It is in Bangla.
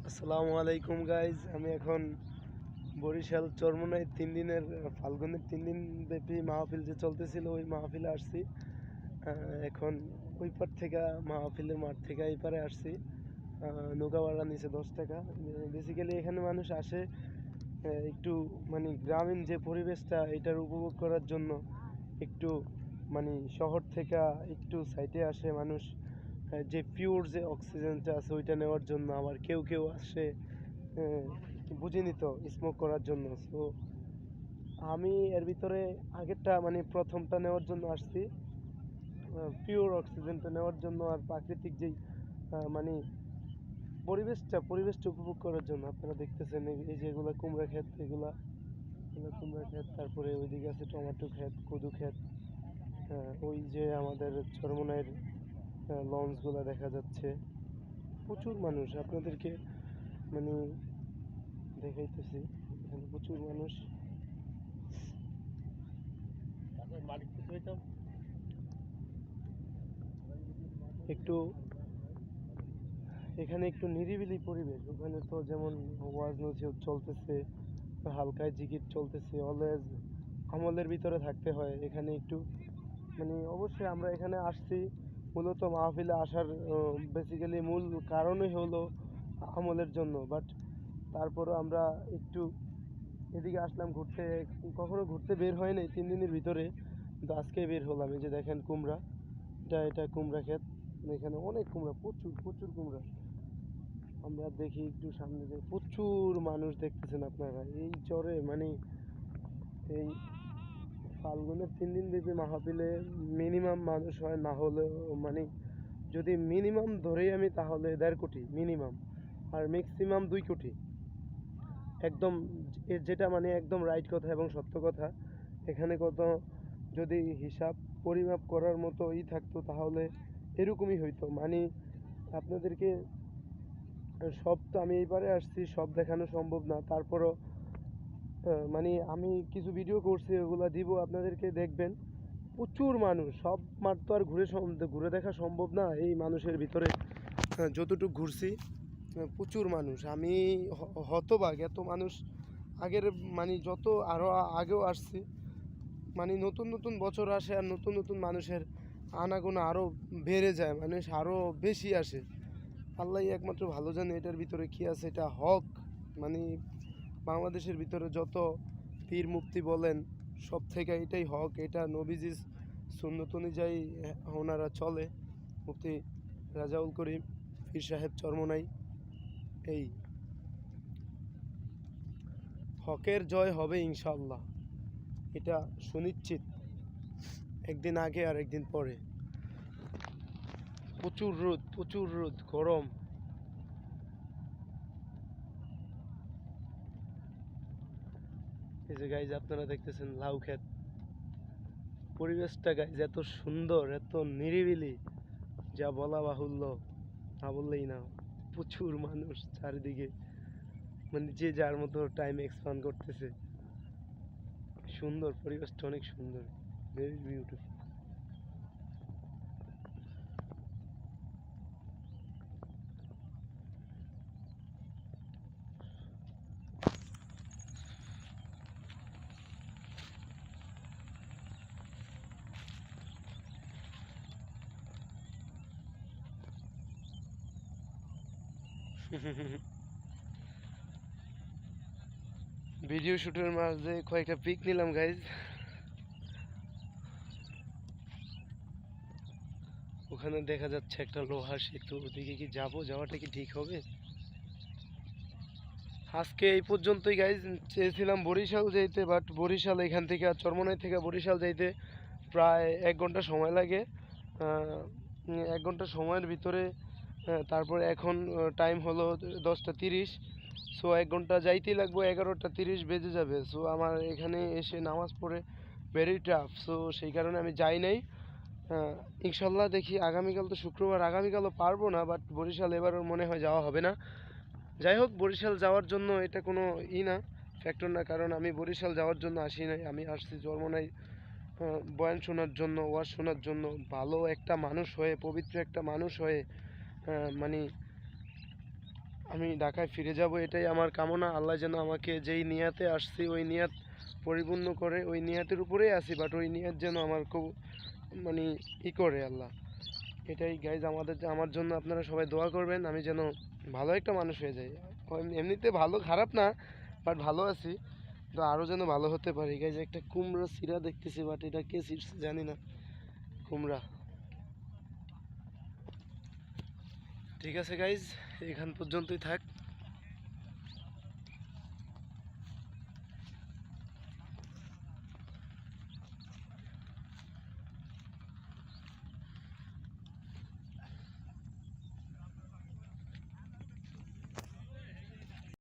আসসালামু আলাইকুম গাইজ। আমি এখন বরিশাল চরমোনাই 3 দিনের ফাল্গুনের 3 দিন ব্যাপী মাহফিল যে চলতেছিল ওই মাহফিলে আসছি। এখন ওই পার থেকে মাহফিলের মাঠ থেকে এই পারে আসছি। নৌকা ভাড়া নিচে 10 টাকা। বেসিক্যালি এখানে মানুষ আসে একটু মানে গ্রামীণ যে পরিবেশটা এটার উপভোগ করার জন্য। একটু মানে শহর থেকে একটু সাইডে আসে মানুষ যে পিওর যে অক্সিজেনটা আছে ওইটা নেওয়ার জন্য। আবার কেউ কেউ আসে বুঝিনি তো স্মোক করার জন্য। সো আমি এর ভিতরে আগেরটা মানে প্রথমটা নেওয়ার জন্য আসছি, পিওর অক্সিজেনটা নেওয়ার জন্য আর প্রাকৃতিক যেই মানে পরিবেশটা উপভোগ করার জন্য। আপনারা দেখতেছেন এই যে এগুলা কুমড়া ক্ষেত, এগুলা এগুলো কুমড়া ক্ষেত, তারপরে ওইদিকে আছে টমেটো ক্ষেত, কদু ক্ষেত। ওই যে আমাদের চরমোনাইয়ের লঞ্চগুলো দেখা যাচ্ছে। প্রচুর মানুষ আপনাদেরকে মানে দেখাইতেছি, এখানে প্রচুর মানুষ। একটু এখানে একটু নিরিবিলি পরিবেশ। ওখানে তো যেমন ওয়াজ নসিহত চলতেছে, হালকায় জিকির চলতেছে, অলওয়েজ আমলের ভিতরে থাকতে হয়। এখানে একটু মানে অবশ্যই আমরা এখানে আসছি মূলত মাহফিলে আসার বেসিক্যালি মূল কারণই হলো আমলের জন্য। বাট তারপরও আমরা একটু এদিকে আসলাম ঘুরতে। কখনো ঘুরতে বের হয় নাই 3 দিনের ভিতরে, কিন্তু আজকে বের হলাম। এই যে দেখেন কুমড়া, এটা কুমড়া ক্ষেত। এখানে অনেক কুমড়া, প্রচুর প্রচুর কুমড়া। আমরা দেখি একটু সামনে যে প্রচুর মানুষ দেখতেছেন আপনারা এই চরে। মানে এই ফাল্গুনের 3 দিন ব্যাপী মাহফিলে মিনিমাম মানুষ হয় না হলেও মানে যদি মিনিমাম ধরেই আমি তাহলে 1.5 কোটি মিনিমাম, আর ম্যাক্সিমাম 2 কোটি। একদম যেটা মানে একদম রাইট কথা এবং সত্য কথা। এখানে কত যদি হিসাব পরিমাপ করার মতো থাকতো তাহলে এরকমই হইতো। মানে আপনাদেরকে সব তো আমি এইবারে আসছি, সব দেখানো সম্ভব না। তারপরও মানে আমি কিছু ভিডিও করছি, ওগুলা দিব আপনাদেরকে, দেখবেন। প্রচুর মানুষ, সব মাঠ তো আর ঘুরে দেখা সম্ভব না এই মানুষের ভিতরে। যতটুকু ঘুরছি প্রচুর মানুষ। আমি হতবাক এত মানুষ আগের মানে যত আরও আগেও আসছি। মানে নতুন নতুন বছর আসে আর নতুন নতুন মানুষের আনাগোনা আরও বেড়ে যায়, মানুষ আরও বেশি আসে। আল্লাহ একমাত্র ভালো জানে এটার ভিতরে কী আছে। এটা হক। মানে বাংলাদেশের ভিতরে যত পীর মুফতি বলেন সব থেকে এটাই হক। এটা নবীজির সুন্নত অনুযায়ী ওনারা চলে। মুফতি রাজাউল করিম পীর সাহেব চরমোনাই। এই হকের জয় হবে ইনশাল্লাহ, এটা সুনিশ্চিত। একদিন আগে আর একদিন পরে। প্রচুর রোদ গরম। এই যে গাইজ আপনারা দেখতেছেন লাউ ক্ষেত। পরিবেশটা গাইজ এত সুন্দর, এত নিরিবিলি, যা বলা বাহুল্য, না বললেই না। প্রচুর মানুষ চারিদিকে, মানে যে যার মতো টাইম এক্সপান্ড করতেছে। সুন্দর পরিবেশটা, অনেক সুন্দর, ভেরি বিউটিফুল। ভিডিও শুটের মাঝে কয়েকটা পিক নিলাম গাইজ। ওখানে দেখা যাচ্ছে একটা লোহার সেতু, ওদিকে কি যাওয়াটা কি ঠিক হবে? আজকে এই পর্যন্তই গাইজ। চেয়েছিলাম বরিশাল যাইতে, বাট বরিশাল এখান থেকে চরমোনাই থেকে বরিশাল যাইতে প্রায় 1 ঘন্টা সময় লাগে। 1 ঘন্টা সময়ের ভিতরে তারপরে এখন টাইম হলো 10টা 30। সো 1 ঘন্টা যাইতেই লাগবে, 11টা 30 বেজে যাবে। সো আমার এখানে এসে নামাজ পড়ে ভেরি টাফ। সো সেই কারণে আমি যাই নাই। ইনশাল্লাহ দেখি আগামীকাল তো শুক্রবার, আগামীকালও পারবো না। বাট বরিশাল এবারও মনে হয় যাওয়া হবে না। যাই হোক, বরিশাল যাওয়ার জন্য এটা কোনো না, ফ্যাক্টর না। কারণ আমি বরিশাল যাওয়ার জন্য আসি নাই, আমি আসছি চরমোনাই বয়ান শোনার জন্য, ওয়াজ শোনার জন্য। ভালো একটা মানুষ হয়ে, পবিত্র একটা মানুষ হয়ে মানে আমি ঢাকায় ফিরে যাব, এটাই আমার কামনা। আল্লাহ যেন আমাকে যেই নিয়াতে আসছি ওই নিয়াত পরিপূর্ণ করে, ওই নিয়াতের উপরেই আছি, বাট ওই নিয়াত যেন আমার খুব মানে করে আল্লাহ। এটাই গাইজ, আমার জন্য আপনারা সবাই দোয়া করবেন, আমি যেন ভালো একটা মানুষ হয়ে যাই। এমনিতে ভালো, খারাপ না, বাট ভালো আছি, তো আরও যেন ভালো হতে পারি। গাইজ একটা কুমড়া চিরা দেখতেছি, বাট এটা কে ছিঁড়ছে জানি না। কুমড়া। ঠিক আছে গাইজ, এখান পর্যন্তই থাক।